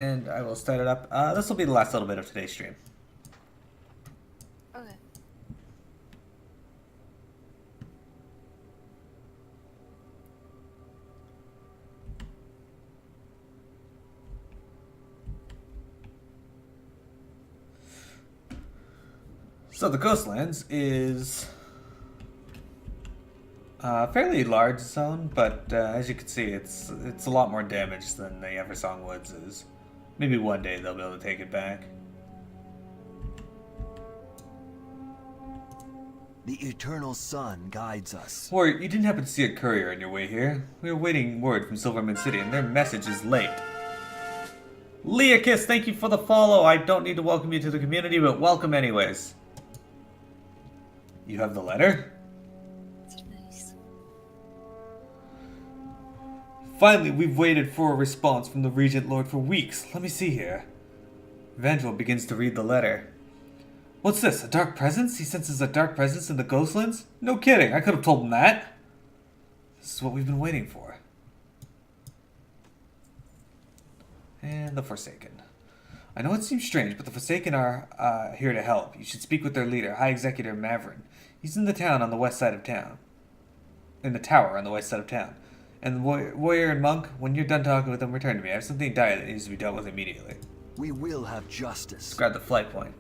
And I will start it up. This will be the last little bit of today's stream. Okay. So the Coastlands is a fairly large zone, but as you can see, it's a lot more damage than the Eversong Woods is. Maybe one day they'll be able to take it back. The eternal sun guides us. Warrior, you didn't happen to see a courier on your way here? We were waiting word from Silverman City, and their message is late. Leakis, thank you for the follow. I don't need to welcome you to the community, but welcome anyways. You have the letter? That's nice. Finally, we've waited for a response from the Regent Lord for weeks. Let me see here. Evangel begins to read the letter. What's this, a dark presence? He senses a dark presence in the Ghostlands? No kidding, I could have told him that. This is what we've been waiting for. And the Forsaken. I know it seems strange, but the Forsaken are here to help. You should speak with their leader, High Executor Mavrin. He's in the town on the west side of town. In the tower on the west side of town. And the warrior and monk, when you're done talking with them, return to me. I have something dire that needs to be dealt with immediately. We will have justice. Grab the flight point.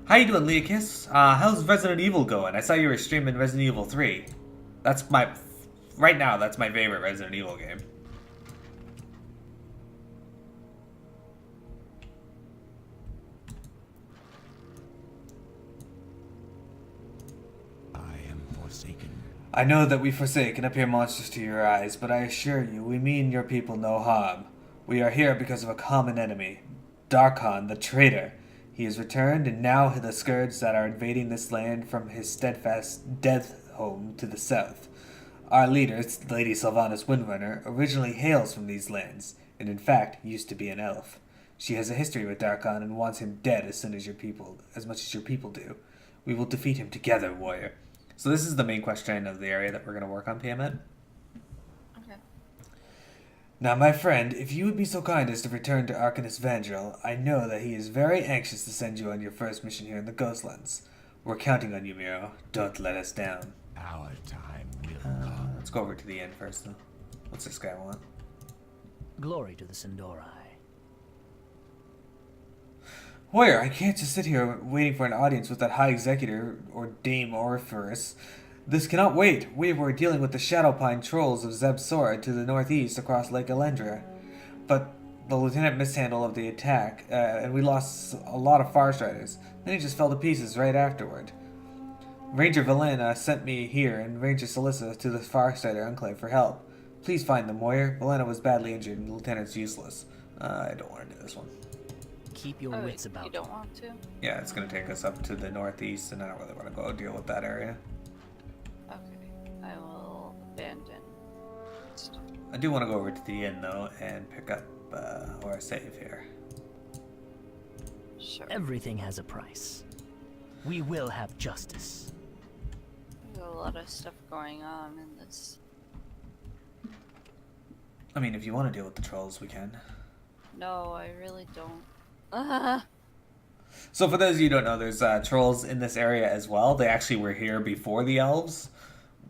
How you doing, Leakis? How's Resident Evil going? I saw you were streaming Resident Evil 3. That's my... Right now, that's my favorite Resident Evil game. I am forsaken. I know that we Forsaken appear monstrous to your eyes, but I assure you, we mean your people no harm. We are here because of a common enemy, Darkon, the traitor. He has returned, and now the scourge that are invading this land from his steadfast death home to the south. Our leader, Lady Sylvanas Windrunner, originally hails from these lands, and in fact used to be an elf. She has a history with Darkon and wants him dead as much as your people do. We will defeat him together, warrior. So this is the main question of the area that we're going to work on, Tiamat. Okay. Now, my friend, if you would be so kind as to return to Arcanist Vandrel, I know that he is very anxious to send you on your first mission here in the Ghostlands. We're counting on you, Miro. Don't let us down. Our time will come. Let's go over to the end first, though. What's this guy want? Glory to the Sindorai. Warrior, I can't just sit here waiting for an audience with that High Executor or Dame Orpheus. This cannot wait. We were dealing with the Shadowpine trolls of Zeb Sora to the northeast across Lake Elendra. But the lieutenant mishandled the attack, and we lost a lot of Farstriders. Then he just fell to pieces right afterward. Ranger Valena sent me here, and Ranger Solissa to the Farstrider Enclave for help. Please find them, warrior. Valena was badly injured, and the lieutenant's useless. I don't want to do this one. Keep your wits about you don't want to? Yeah, it's going to take us up to the northeast, and I don't really want to go deal with that area. Okay. I will abandon. I do want to go over to the inn, though, and pick up or save here. Sure. Everything has a price. We will have justice. There's a lot of stuff going on in this. I mean, if you want to deal with the trolls, we can. No, I really don't. So for those of you who don't know, there's trolls in this area as well. They actually were here before the elves.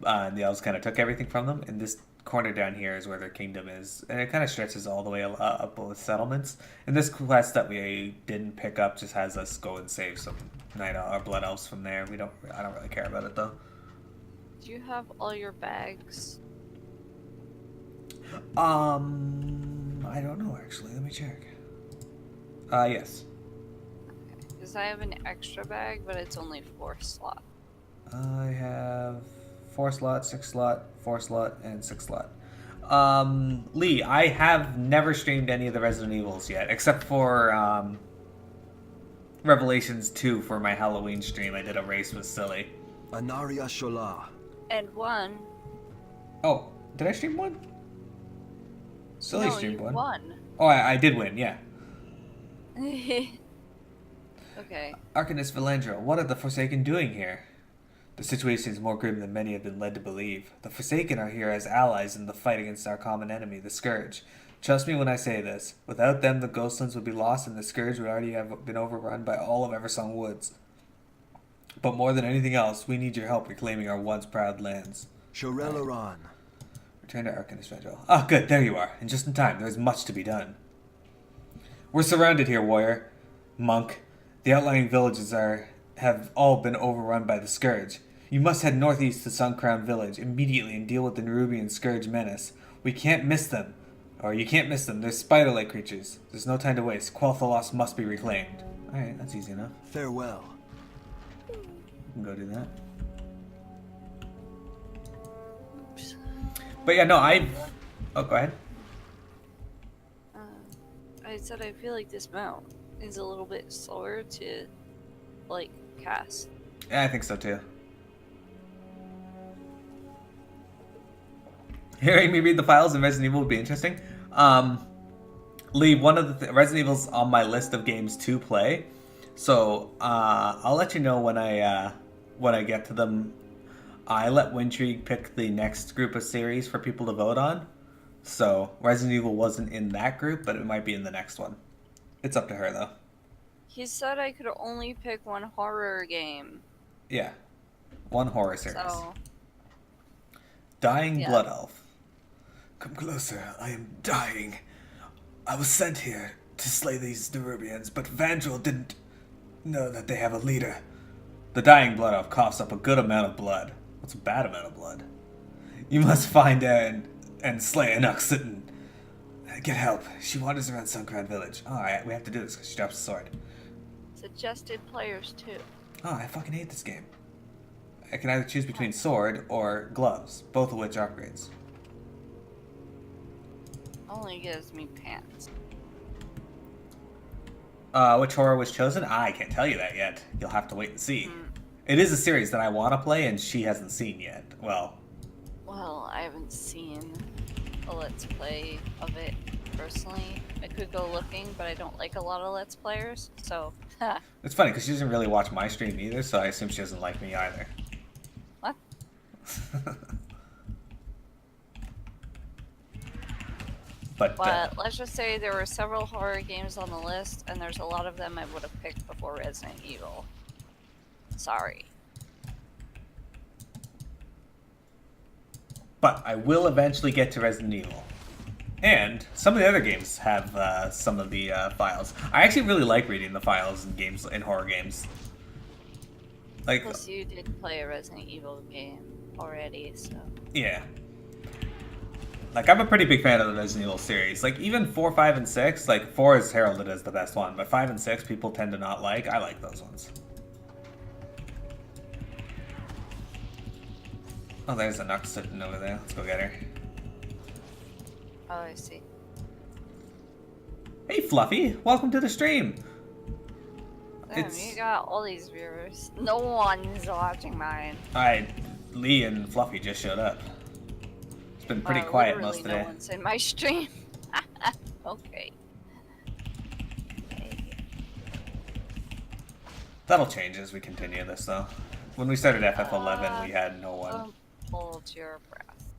And the elves kind of took everything from them. And this corner down here is where their kingdom is. And it kind of stretches all the way up with settlements. And this quest that we didn't pick up just has us go and save some blood elves from there. I don't really care about it, though. Do you have all your bags? I don't know, actually. Let me check. Yes. Because I have an extra bag, but it's only 4 slots. I have 4 slot, 6 slot, 4 slot, and 6 slot. Lee, I have never streamed any of the Resident Evils yet, except for Revelations 2 for my Halloween stream. I did a race with Silly. Anaria Shola. And 1. Oh, did I stream 1? Silly No, streamed you 1. won. Oh, I did win, yeah. Okay. Arcanist Valandra, what are the Forsaken doing here? The situation is more grim than many have been led to believe. The Forsaken are here as allies in the fight against our common enemy, the Scourge. Trust me when I say this. Without them, the Ghostlands would be lost and the Scourge would already have been overrun by all of Eversong Woods. But more than anything else, we need your help reclaiming our once proud lands. Shorelaran. Return to Arcanist Vengeful. Ah, good, there you are. And just in time, there is much to be done. We're surrounded here, warrior. Monk. The outlying villages have all been overrun by the Scourge. You must head northeast to Suncrown Village immediately and deal with the Nerubian Scourge menace. We can't miss them. Or you can't miss them. They're spider-like creatures. There's no time to waste. Quel'Thalas must be reclaimed. Alright, that's easy enough. Farewell. We can go do that. But yeah, no, Oh, go ahead. I said I feel like this mount is a little bit slower to, like, cast. Yeah, I think so too. Hearing me read the files in Resident Evil would be interesting. Lee, one of the Resident Evil's on my list of games to play, so I'll let you know when I get to them. I let Wintrigue pick the next group of series for people to vote on. So Resident Evil wasn't in that group, but it might be in the next one. It's up to her though. He said I could only pick one horror game. Yeah, one horror series. So, Dying yeah. Blood Elf. Come closer, I am dying. I was sent here to slay these Nerubians, but Vandrel didn't know that they have a leader. The Dying Blood Elf coughs up a good amount of blood. What's a bad amount of blood? You must find her and slay Enoxit. Get help. She wanders around Suncrown Village. Alright, we have to do this because she drops a sword. suggested players too. Oh, I fucking hate this game. I can either choose between sword or gloves, both of which are upgrades. Only gives me pants. Which horror was chosen? I can't tell you that yet. You'll have to wait and see. It is a series that I want to play and she hasn't seen yet. Well, I haven't seen a Let's Play of it personally. I could go looking, but I don't like a lot of Let's Players, so... it's funny because she doesn't really watch my stream either, so I assume she doesn't like me either. What? But let's just say there were several horror games on the list, and there's a lot of them I would have picked before Resident Evil. Sorry. But I will eventually get to Resident Evil. And some of the other games have some of the files. I actually really like reading the files in horror games. Like, Plus, you did play a Resident Evil game already, so... Yeah. Like, I'm a pretty big fan of the Resident Evil series. Like, even 4, 5, and 6, like, 4 is heralded as the best one, but 5 and 6 people tend to not like. I like those ones. Oh, there's a Nux sitting over there. Let's go get her. Oh, I see. Hey, Fluffy! Welcome to the stream! Damn, you got all these viewers. No one's watching mine. Lee and Fluffy just showed up. It's been pretty quiet most of the day. No one's in my stream. Okay. That'll change as we continue this, though. When we started FF11, we had no one. Don't hold your breath.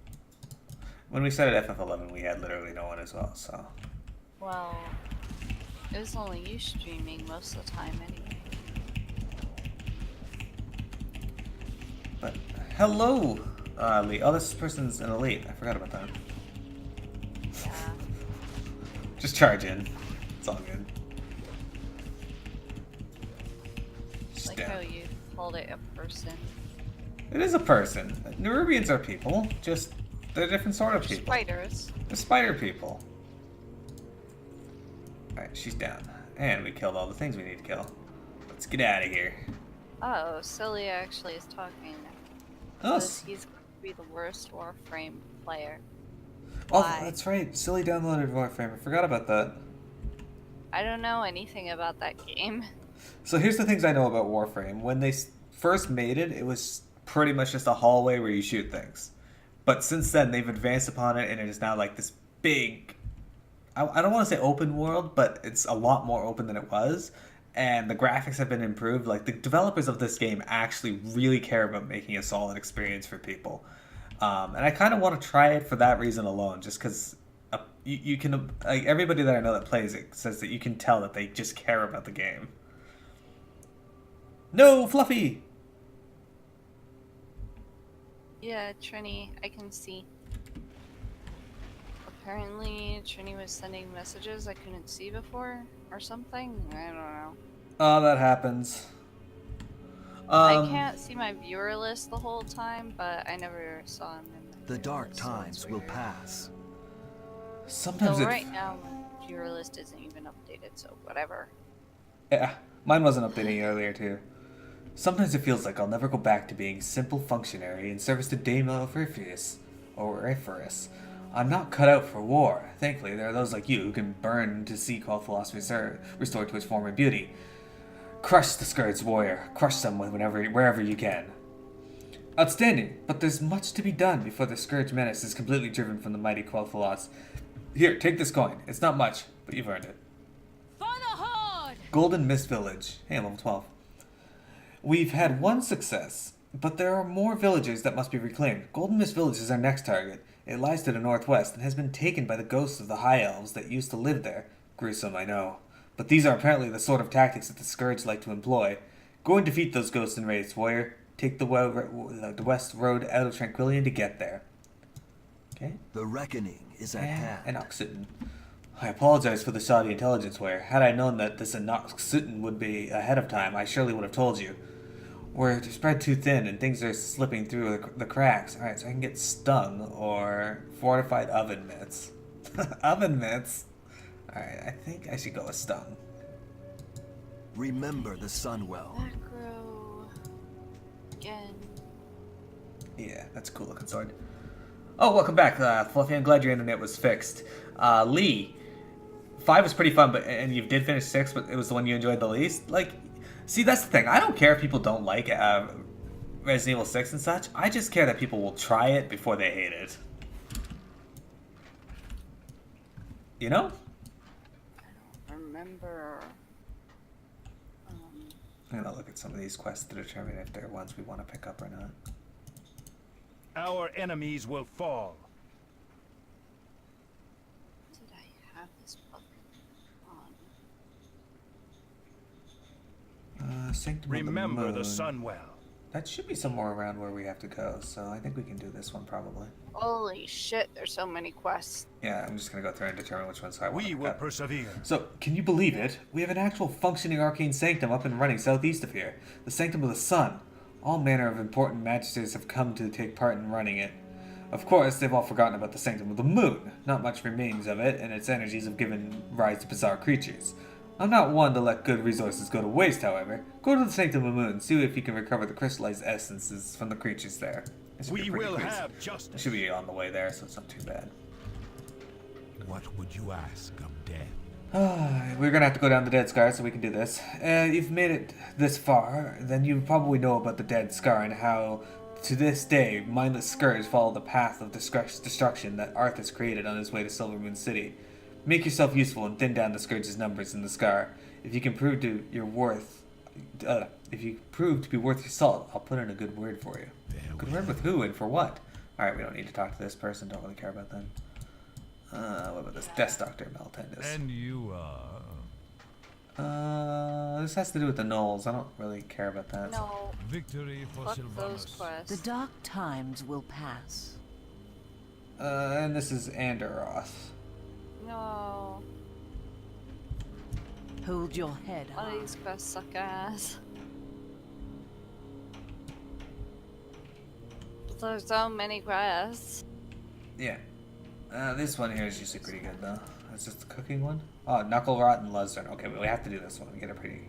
When we started FF11, we had literally no one as well, so... Well, it was only you streaming most of the time anyway. But, hello, Lee. Oh, this person's an elite. I forgot about that. Yeah. Just charge in. It's all good. Just Like down. how you called it a person. It is a person. Nerubians are people. Just, they're a different sort of people. Spiders. They're spider people. Alright, she's down. And we killed all the things we need to kill. Let's get out of here. Oh, Silly actually is talking. Oh, Says he's going to be the worst Warframe player. oh, Why? that's right. Silly downloaded Warframe. I forgot about that. I don't know anything about that game. So here's the things I know about Warframe. When they first made it, it was pretty much just a hallway where you shoot things. But since then, they've advanced upon it, and it is now like this big... I don't want to say open world, but it's a lot more open than it was. And the graphics have been improved. Like, the developers of this game actually really care about making a solid experience for people. And I kind of want to try it for that reason alone, just because you can, like, everybody that I know that plays it says that you can tell that they just care about the game. No, Fluffy! Yeah, Trini, I can see. Apparently, Trini was sending messages I couldn't see before, or something. I don't know. Oh, that happens. I can't see my viewer list the whole time, but I never saw him in my The viewer dark list, so times it's will weird. pass. Sometimes So right now, my viewer list isn't even updated, so whatever. Yeah, mine wasn't updating earlier too. Sometimes it feels like I'll never go back to being simple functionary in service to Dama Orpheus, or Ephorus. I'm not cut out for war. Thankfully, there are those like you who can burn to see called philosophy restored to its former beauty. Crush the Scourge warrior. Crush them wherever you can. Outstanding, but there's much to be done before the Scourge menace is completely driven from the mighty Quel'Thalas. Here, take this coin. It's not much, but you've earned it. For the Horde! Golden Mist Village. Hey, level 12. We've had one success, but there are more villagers that must be reclaimed. Golden Mist Village is our next target. It lies to the northwest and has been taken by the ghosts of the High Elves that used to live there. Gruesome, I know. But these are apparently the sort of tactics that the Scourge like to employ. Go and defeat those ghosts and raids, warrior. Take the west road out of Tranquillion to get there. Okay. The reckoning is at hand. And Oxyton. I apologize for the shoddy intelligence, warrior. Had I known that this Oxyton would be ahead of time, I surely would have told you. We're spread too thin and things are slipping through the cracks. Alright, so I can get stung or fortified oven mitts. Oven mitts? Alright, I think I should go with stung. Remember the sun well. Macro. Again. Yeah, that's a cool looking sword. Oh, welcome back, Fluffy. I'm glad your internet was fixed. Lee, 5 was pretty fun, and you did finish 6, but it was the one you enjoyed the least? Like, see, that's the thing. I don't care if people don't like Resident Evil 6 and such. I just care that people will try it before they hate it. You know? I don't remember. I'm gonna look at some of these quests to determine if they're ones we want to pick up or not. Our enemies will fall. Did I have this book on? Sanctum Remember of the the Moon. sun well. That should be somewhere around where we have to go, so I think we can do this one probably. Holy shit, there's so many quests. Yeah, I'm just gonna go through and determine which ones I want to We pick will up. persevere. So, can you believe it? We have an actual functioning arcane sanctum up and running southeast of here. The Sanctum of the Sun. All manner of important magisters have come to take part in running it. Of course, they've all forgotten about the Sanctum of the Moon. Not much remains of it, and its energies have given rise to bizarre creatures. I'm not one to let good resources go to waste, however. Go to the Sanctum of the Moon, see if you can recover the crystallized essences from the creatures there. It should be We pretty will quick. have It justice. should be on the way there, so it's not too bad. What would you ask of death? We're gonna have to go down the Dead Scar so we can do this. You've made it this far, then you probably know about the Dead Scar and how, to this day, mindless scourge follow the path of destruction that Arthas created on his way to Silver Moon City. Make yourself useful and thin down the Scourge's numbers in the Scar. If you can prove to your worth, if you prove to be worth your salt, I'll put in a good word for you. Good word with who and for what? Alright, we don't need to talk to this person, don't really care about them. What about this Death Doctor Maltendis? And you are This has to do with the Knolls. I don't really care about that. No, victory for fuck those Sylvanas. quests. The dark times will pass. And this is Anderoth. No, Hold your head all high. these quests suck ass. There's so many quests. Yeah. This one here is usually pretty good, though. Is this the cooking one? Oh, Knuckle Rot and Luzern. Okay, but we have to do this one. We get a pretty...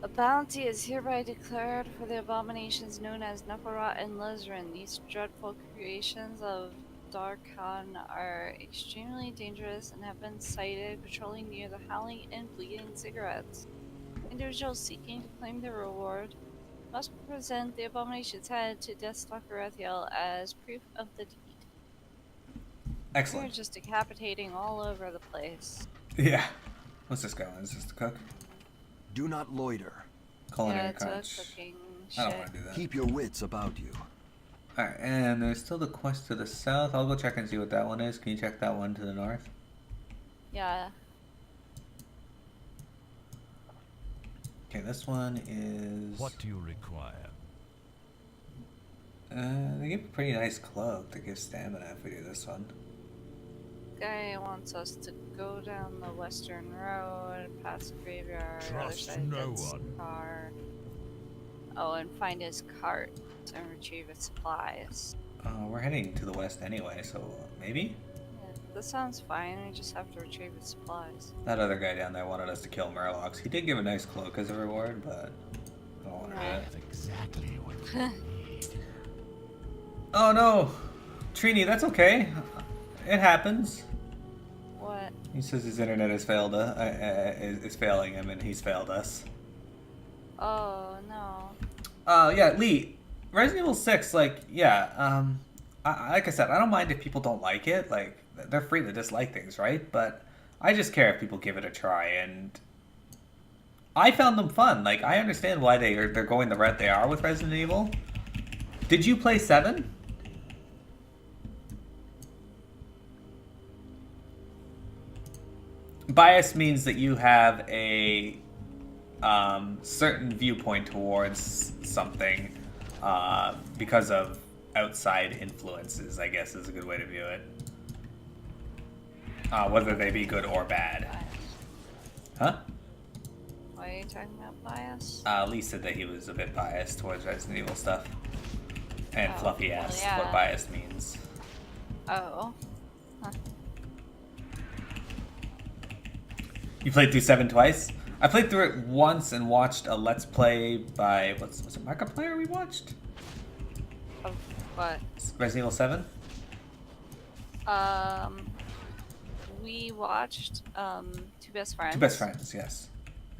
A bounty is hereby declared for the abominations known as Knucklerot and Luzern. These dreadful creations of Darkhan are extremely dangerous and have been sighted patrolling near the Howling and Bleeding Cigarettes. Individuals seeking to claim their reward must present the abomination's head to Deathstalker Rathiel as proof of the deed. They're Excellent. just decapitating all over the place. Yeah. What's this guy on? Is this the cook? Do not loiter. Culinary Yeah, it's Crunch. a cooking I don't shit. want to do that. Keep your wits about you. Alright, and there's still the quest to the south. I'll go check and see what that one is. Can you check that one to the north? Yeah. Okay, this one is... What do you require? They give a pretty nice cloak that gives stamina if we do this one. Guy wants us to go down the western road, past the graveyard, other Trust side of no Dead one. Scar. Oh, and find his cart and retrieve its supplies. We're heading to the west anyway, so maybe? Yeah, this sounds fine. We just have to retrieve its supplies. That other guy down there wanted us to kill Murlocs. He did give a nice cloak as a reward, but I don't want to do it. That's exactly what you need. Oh no! Trini, that's okay. It happens. What? He says his internet has failed, is failing him, and he's failed us. Oh no. Yeah, Lee, Resident Evil 6, like, yeah, like I said, I don't mind if people don't like it, like, they're free to dislike things, right? But I just care if people give it a try, and I found them fun. Like, I understand why they're going the route they are with Resident Evil. Did you play 7? Bias means that you have a certain viewpoint towards something because of outside influences, I guess is a good way to view it. Whether they be good or bad. Huh? Why are you talking about bias? Lee said that he was a bit biased towards Resident Evil stuff. And Oh, Fluffy well, asked yeah. what bias means. Oh. Huh. You played through 7 twice? I played through it once and watched a Let's Play by, was it Markiplier we watched? Of what? Resident Evil 7? We watched Two Best Friends. Two Best Friends, yes.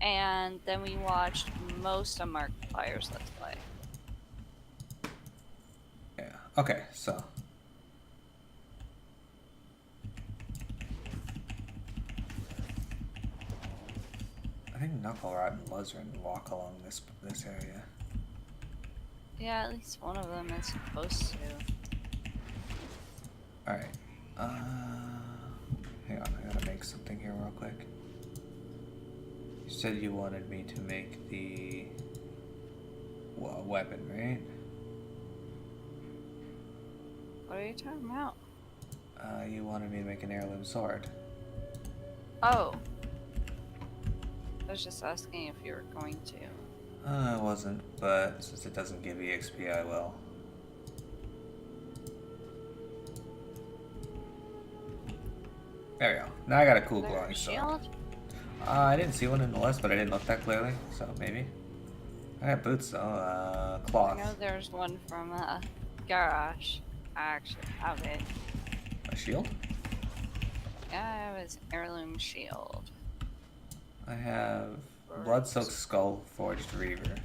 And then we watched most of Markiplier's Let's Play. Yeah. Okay, so. I think Knucklerot and Luzrin walk along this area. Yeah, at least one of them is supposed to. Alright. Hang on, I gotta make something here real quick. You said you wanted me to make the weapon, right? What are you talking about? You wanted me to make an heirloom sword. Oh. I was just asking if you were going to. I wasn't, but since it doesn't give EXP, I will. There we go. Now I got a cool Is there glowing a sword. shield? I didn't see one in the list, but I didn't look that clearly, so maybe. I got boots though, I know cloth. there's one from Garage. I actually have it. A shield? Yeah, I have his heirloom shield. I have blood-soaked skull forged reaver.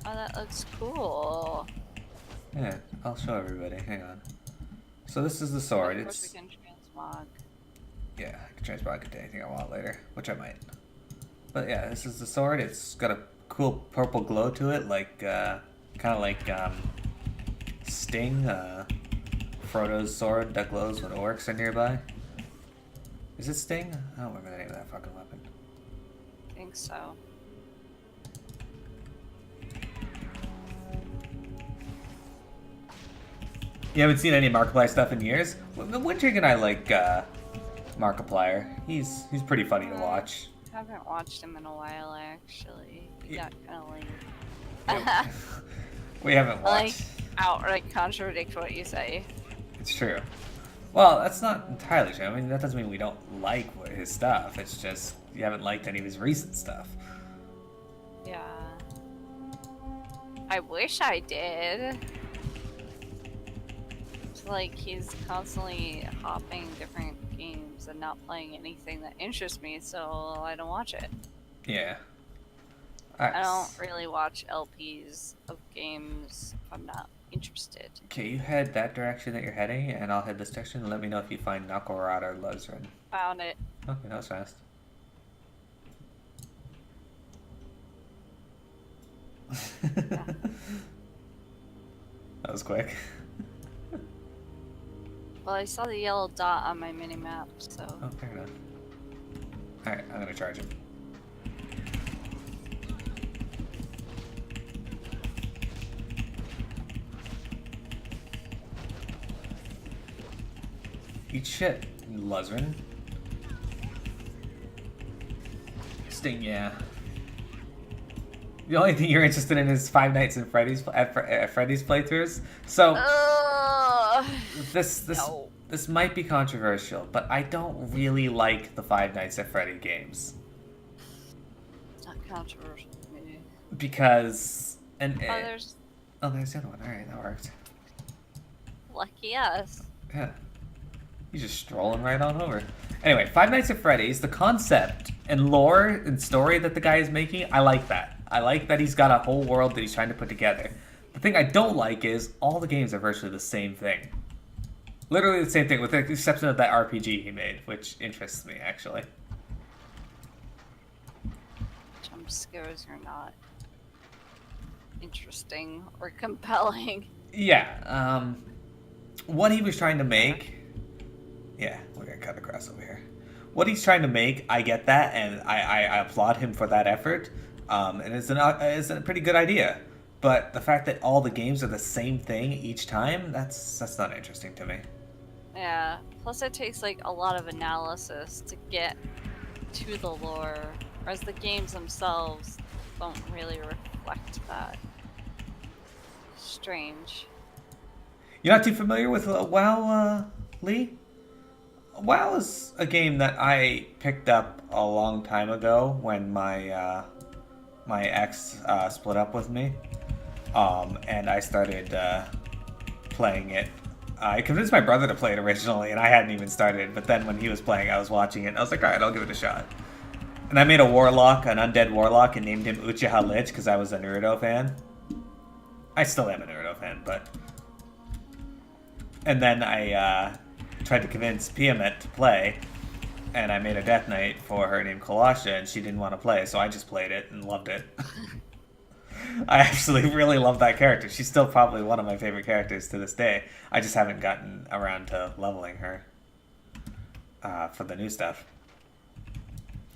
Oh, that looks cool. Yeah, I'll show everybody. Hang on. So this is the sword. Of course It's we can transmog. yeah, I can transmog it to anything I want later, which I might. But yeah, this is the sword. It's got a cool purple glow to it, like kind of like Sting, Frodo's sword that glows when orcs are nearby. Is it Sting? I don't remember the name of that fucking weapon. I think so. You haven't seen any Markiplier stuff in years? Wintrig and I like Markiplier. He's pretty funny to watch. I haven't watched him in a while, actually. He Yeah. got kind of lame. Yeah. We haven't Like, watched. outright contradict what you say. It's true. Well, that's not entirely true. I mean, that doesn't mean we don't like his stuff. It's just you haven't liked any of his recent stuff. Yeah. I wish I did. It's like he's constantly hopping different games and not playing anything that interests me, so I don't watch it. Yeah. I don't really watch LPs of games if I'm not interested. Okay, you head that direction that you're heading, and I'll head this direction. And let me know if you find Knucklerot or Luzrin. Found it. Okay, that was fast. That was quick. Well, I saw the yellow dot on my mini map, so. Oh, fair enough. Alright, I'm gonna charge him. Eat shit, Luzrin. Sting, yeah. The only thing you're interested in is Five Nights at Freddy's playthroughs. So No. this might be controversial, but I don't really like the Five Nights at Freddy games It's not controversial to me. because There's there's the other one. All right, that worked. lucky us. Yeah. He's just strolling right on over. Anyway, Five Nights at Freddy's, the concept and lore and story that the guy is making, I like that. I like that he's got a whole world that he's trying to put together. The thing I don't like is all the games are virtually the same thing. Literally the same thing, with the exception of that RPG he made, which interests me, actually. Jump scares are not interesting or compelling. Yeah, what he was trying to make... Yeah, we're gonna cut across over here. What he's trying to make, I get that, and I applaud him for that effort. And it's a pretty good idea. But the fact that all the games are the same thing each time, that's not interesting to me. Yeah. Plus, it takes like a lot of analysis to get to the lore, whereas the games themselves don't really reflect that. Strange. You're not too familiar with WoW, Lee? WoW is a game that I picked up a long time ago when my my ex split up with me, and I started playing it. I convinced my brother to play it originally, and I hadn't even started. But then when he was playing, I was watching it, and I was like, all right, I'll give it a shot. And I made a warlock, an undead warlock, and named him Uchiha Lich because I was a Naruto fan. I still am a Naruto fan, but... And then I tried to convince Piamet to play, and I made a Death Knight for her named Kalasha, and she didn't want to play, so I just played it and loved it. I actually really love that character. She's still probably one of my favorite characters to this day. I just haven't gotten around to leveling her for the new stuff.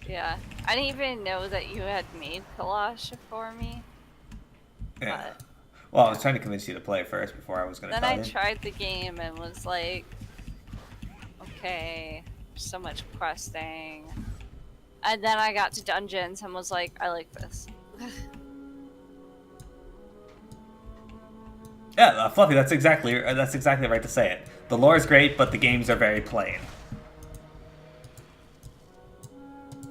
Yeah. I didn't even know that you had made Kalasha for me. Yeah. But Well, I was trying to convince you to play first before I was going to then tell I you. tried the game and was like, okay, so much questing. And then I got to dungeons and was like, I like this. Yeah, Fluffy, that's exactly right to say it. The lore is great, but the games are very plain.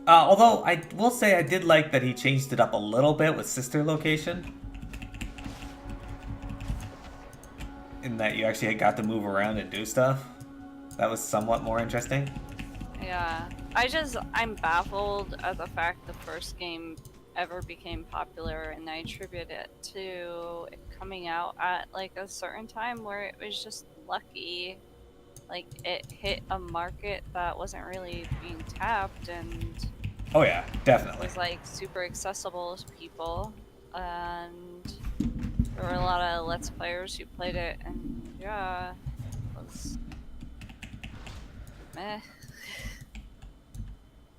Although, I will say I did like that he changed it up a little bit with sister location. In that you actually got to move around and do stuff. That was somewhat more interesting. Yeah. I'm baffled at the fact the first game ever became popular, and I attribute it to it coming out at like a certain time where it was just lucky. Like it hit a market that wasn't really being tapped, and Oh yeah, it definitely. was like super accessible to people, and there were a lot of Let's Players who played it, and yeah, it was meh.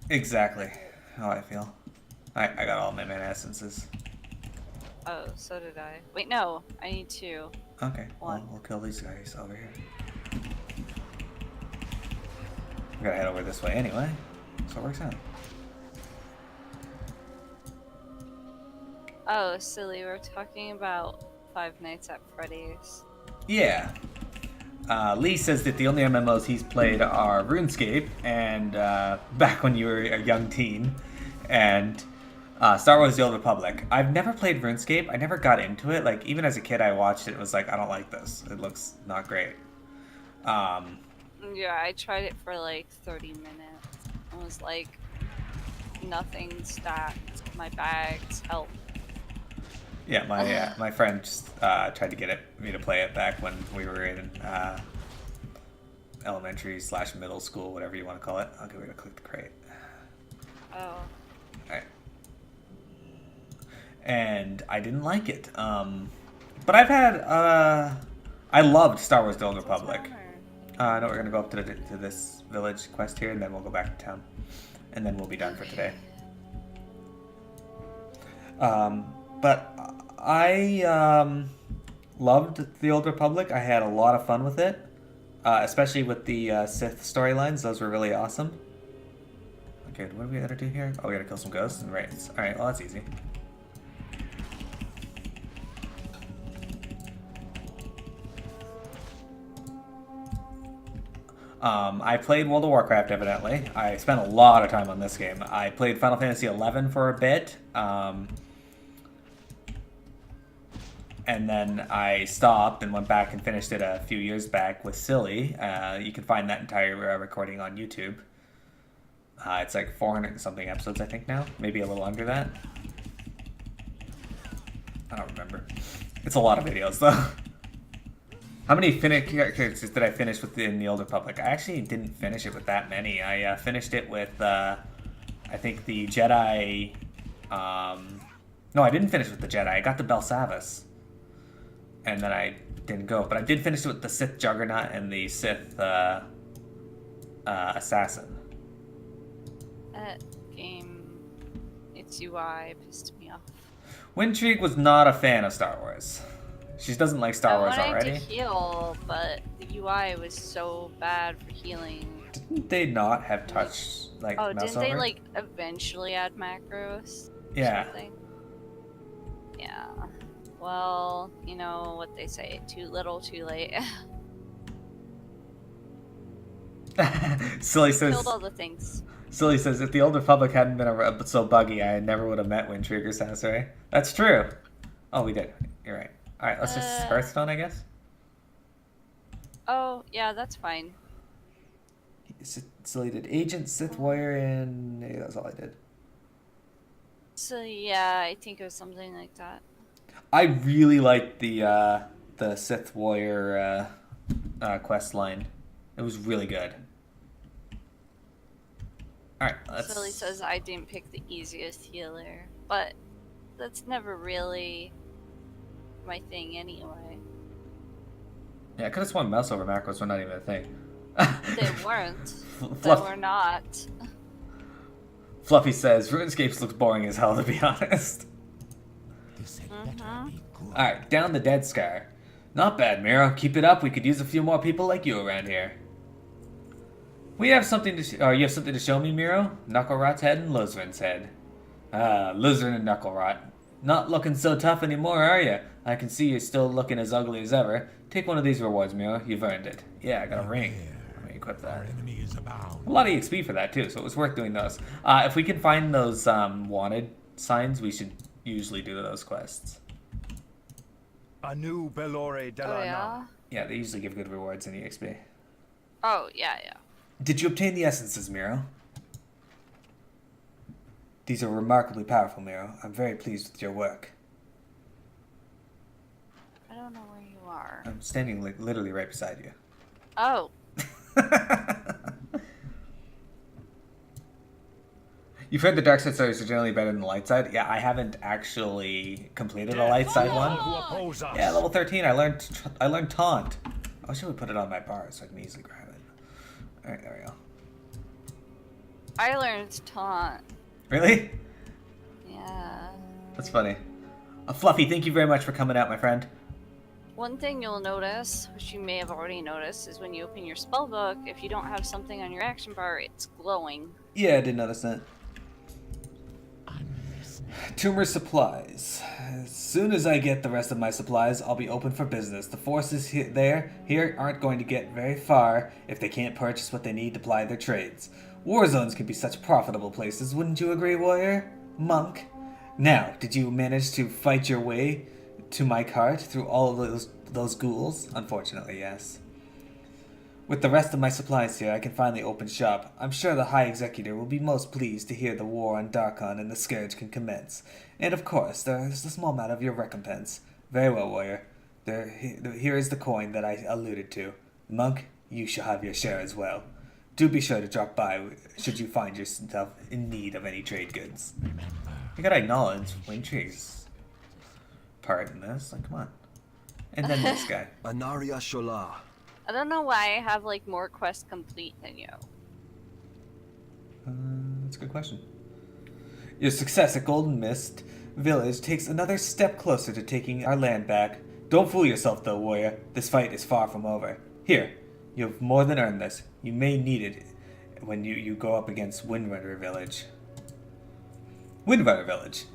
Exactly how I feel. I got all my mana essences. Oh, so did I. Wait, no, I need two. Okay, well, One. we'll kill these guys over here. We're gonna head over this way anyway, so it works out. Oh, silly, we're talking about Five Nights at Freddy's. Yeah. Lee says that the only MMOs he's played are RuneScape and back when you were a young teen, and Star Wars: The Old Republic. I've never played RuneScape. I never got into it. Like, even as a kid, I watched it. It was like, I don't like this. It looks not great. Yeah, I tried it for like 30 minutes. I was like, nothing stacked. My bags help. Yeah, my friend just tried to get me to play it back when we were in elementary/middle school, whatever you want to call it. Okay, we're gonna click the crate. Oh. Alright. And I didn't like it. But I've had, I loved Star Wars: The Old Republic. Or... No, we're gonna go up to this village quest here, and then we'll go back to town, and then we'll be done for today. But I loved The Old Republic. I had a lot of fun with it, especially with the Sith storylines. Those were really awesome. Okay, what do we gotta do here? Oh, we gotta kill some ghosts and raids. All right, well that's easy. I played World of Warcraft, evidently. I spent a lot of time on this game. I played Final Fantasy XI for a bit, and then I stopped and went back and finished it a few years back with Silly. You can find that entire recording on YouTube. It's like 400 and something episodes, I think, now. Maybe a little under that. I don't remember. It's a lot of videos, though. How many characters did I finish within the Old Republic? I actually didn't finish it with that many. I finished it with, I think, the Jedi... No, I didn't finish with the Jedi. I got to Belsavis. And then I didn't go. But I did finish it with the Sith Juggernaut and the Sith Assassin. That game, its UI pissed me off. Wintrigue was not a fan of Star Wars. She doesn't like Star Wars I wanted already. to heal, but the UI was so bad for healing. Didn't they not have touch, like, Oh, mouse didn't they, over? like, eventually add macros? Yeah. Something? Yeah. Well, you know what they say, too little, too late. Silly says, Killed all the things. Silly says, if the Old Republic hadn't been so buggy, I never would have met Wintrigue or Sasori. That's true. Oh, we did. You're right. Alright, let's just Hearthstone, I guess. Oh, yeah, that's fine. Silly did Agent, Sith Warrior, and yeah, that's all I did. So, yeah, I think it was something like that. I really liked the Sith Warrior quest line. It was really good. Alright, let's... Silly says I didn't pick the easiest healer, but that's never really my thing anyway. Yeah, I could have sworn mouse over macros were not even a thing. They weren't. They Fluff... were not. Fluffy says, RuneScape looks boring as hell, to be honest. This had better be good. Alright, down the Dead Scar. Not bad, Miro. Keep it up. We could use a few more people like you around here. We have something to you have something to show me, Miro? Knucklerot's head and Luzern's head. Luzern and Knucklerot. Not looking so tough anymore, are you? I can see you're still looking as ugly as ever. Take one of these rewards, Miro. You've earned it. Yeah, I got a ring. Let me equip Our that. enemy is abound. A lot of EXP for that, too, so it was worth doing those. If we can find those wanted signs, we should usually do those quests. Anu Belore Oh, Delana. yeah? Yeah, they usually give good rewards in EXP. Oh, yeah, yeah. Did you obtain the essences, Miro? These are remarkably powerful, Miro. I'm very pleased with your work. I don't know where you are. I'm standing literally right beside you. Oh, You've heard the dark side stories are generally better than the light side. Yeah, I haven't actually completed a light side one. Who oppose us? Yeah, level 13. I learned taunt. I wish I would put it on my bar so I can easily grab it. All right, there we go. I learned taunt. Really? Yeah. That's funny. Fluffy, thank you very much for coming out, my friend. One thing you'll notice, which you may have already noticed, is when you open your spellbook, if you don't have something on your action bar, it's glowing. Yeah, I did notice that. I'm listening. Tumor supplies. As soon as I get the rest of my supplies, I'll be open for business. The forces here aren't going to get very far if they can't purchase what they need to ply their trades. War zones can be such profitable places, wouldn't you agree, warrior? Monk? Now, did you manage to fight your way to my cart through all of those ghouls? Unfortunately, yes. With the rest of my supplies here, I can finally open shop. I'm sure the High Executor will be most pleased to hear the war on Darkon and the Scourge can commence. And of course, there's a small amount of your recompense. Very well, warrior. Here is the coin that I alluded to. Monk, you shall have your share as well. Do be sure to drop by should you find yourself in need of any trade goods. Remember, You gotta acknowledge Wintrigue's part in this. Like, come on. And then this guy. Anaria Shola. I don't know why I have like more quests complete than you. That's a good question. Your success at Golden Mist Village takes another step closer to taking our land back. Don't fool yourself though, warrior. This fight is far from over. Here, you have more than earned this. You may need it when you go up against Windrunner Village. Windrunner Village.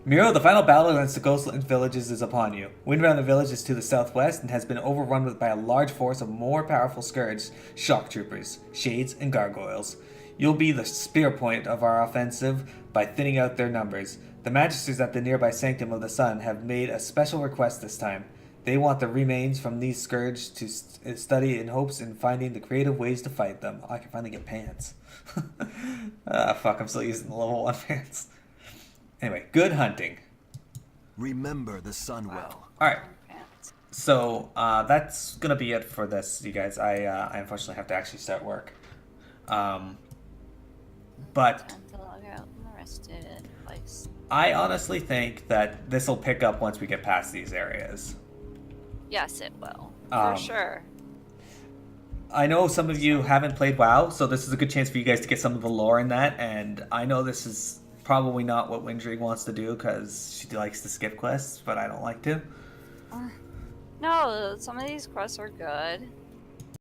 Miro, the final battle against the Ghostland villages is upon you. Windrunner Village is to the southwest and has been overrun by a large force of more powerful scourge, shock troopers, shades, and gargoyles. You'll be the spear point of our offensive by thinning out their numbers. The magisters at the nearby Sanctum of the Sun have made a special request this time. They want the remains from these scourge to study in hopes in finding the creative ways to fight them. Oh, I can finally get pants. Fuck, I'm still using the level 1 pants. Anyway, good hunting. Remember the sun well. Alright, so that's gonna be it for this, you guys. I unfortunately have to actually start work. But Time to log out and rested twice. I honestly think that this will pick up once we get past these areas. Yes, it will. For sure. I know some of you haven't played WoW, so this is a good chance for you guys to get some of the lore in that, and I know this is probably not what Windrig wants to do because she likes to skip quests, but I don't like to. No, some of these quests are good.